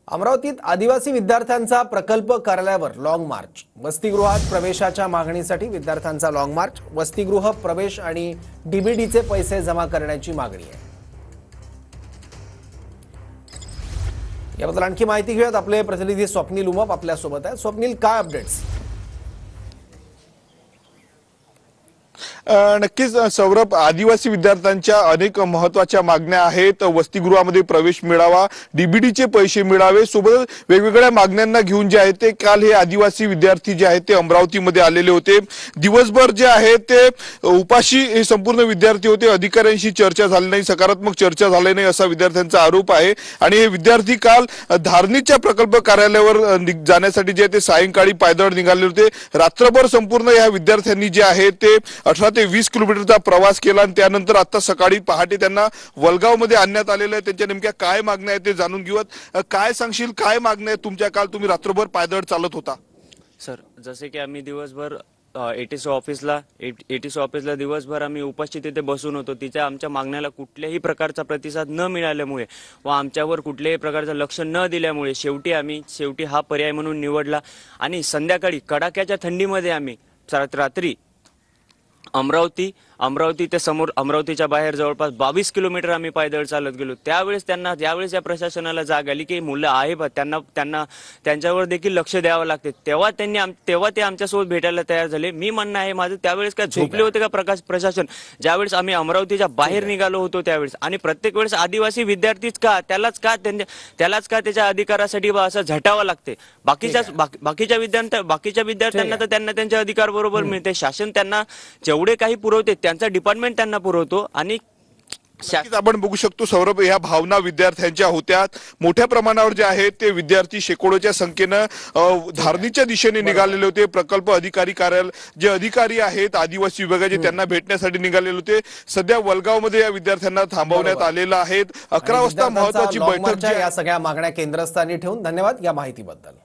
अमरावतीत आदिवासी विद्यार्थ्यांचा प्रकल्प कार्यालयावर लॉंग मार्च। वसतिगृहात प्रवेशाच्या मागणीसाठी विद्यार्थ्यांचा लॉंग मार्च। वसतिगृह प्रवेश आणि डीबीडीचे पैसे जमा करण्याची मागणी आहे। याबद्दल आणखी माहिती घेऊयात। आपले प्रतिनिधी स्वप्नील उमप आपल्या सोबत आहे। स्वप्नील, काय अपडेट्स? नक्कीच सौरभ, आदिवासी विद्यार्थ्यांच्या अनेक महत्त्वाच्या मागण्या आहेत। वसतिगृहामध्ये प्रवेश मिळावा, डीबीडीचे पैसे मिळावे, सोबत वेगवेगळ्या मागण्यांना घेऊन जे आहे ते काल हे आदिवासी विद्यार्थी जे आहेत ते अमरावतीमध्ये आलेले होते। दिवसभर जे आहे ते उपाशी हे संपूर्ण विद्यार्थी होते। अधिकाऱ्यांशी चर्चा झाली नाही, सकारात्मक चर्चा झाली नाही असा विद्यार्थ्यांचा आरोप आहे। आणि हे विद्यार्थी काल धारणीच्या प्रकल्प कार्यालयावर जाण्यासाठी जे ते सायंकाळी पायदळ निघाले होते। रात्रभर संपूर्ण या विद्यार्थ्यांनी जे आहे ते 18 ते 20 किलोमीटरचा प्रवास केला आणि त्यानंतर आता सकाळी पहाटे त्यांना वलगावमध्ये आणण्यात आलेलं आहे। त्यांच्या नेमक्या काय मागण्या आहेत ते जाणून घेऊयात। काय सांगशील, काय मागण्या आहेत तुमच्या? काल तुम्ही रात्रभर पायदळ चालत होता। सर, जसे की आम्ही दिवसभर एटीसी ऑफिसला दिवसभर आम्ही उपाशी तिथे बसून होतो। तिच्या आमच्या मागण्याला कुठल्याही प्रकारचा प्रतिसाद न मिळाल्यामुळे व आमच्यावर कुठल्याही प्रकारचं लक्ष न दिल्यामुळे शेवटी हा पर्याय म्हणून निवडला। आणि संध्याकाळी कडाक्याच्या थंडीमध्ये आम्ही रात्री अमरावती ते समोर, अमरावतीच्या बाहेर जवळपास 22 किलोमीटर आम्ही पायदळ चालत गेलो। ज्यावेळेस या प्रशासनाला जाग आली की मुलं आहे बा, त्यांच्यावर देखील लक्ष द्यावं लागते, तेव्हा ते आमच्यासोबत भेटायला तयार झाले। मी म्हणणं आहे माझं, त्यावेळेस काय झोपले होते का प्रशासन? ज्यावेळेस आम्ही अमरावतीच्या बाहेर निघालो होतो त्यावेळेस, आणि प्रत्येक वेळेस आदिवासी विद्यार्थीच का त्यालाच का त्याच्या अधिकारासाठी असं झटावं लागते? बाकीच्या विद्यार्थ्यांना तर त्यांना त्यांचे अधिकार बरोबर मिळते। शासन त्यांना जेवढे काही पुरवते त्यांचा डिपार्टमेंट त्यांना पुरवतो। आणि आपण बघू शकतो सौरभ, या भावना विद्यार्थ्यांच्या होत्या। मोठ्या प्रमाणावर जे आहेत ते विद्यार्थी शेकडोच्या संख्येनं धारणीच्या दिशेने निघालेले होते। प्रकल्प अधिकारी कार्यालय जे अधिकारी आहेत आदिवासी विभागाचे त्यांना भेटण्यासाठी निघालेले होते। सध्या वलगावमध्ये या विद्यार्थ्यांना थांबवण्यात आलेलं आहे। 11 वाजता महत्त्वाची बैठक या सगळ्या मागण्या केंद्रस्थानी ठेवून धन्यवाद या माहितीबद्दल।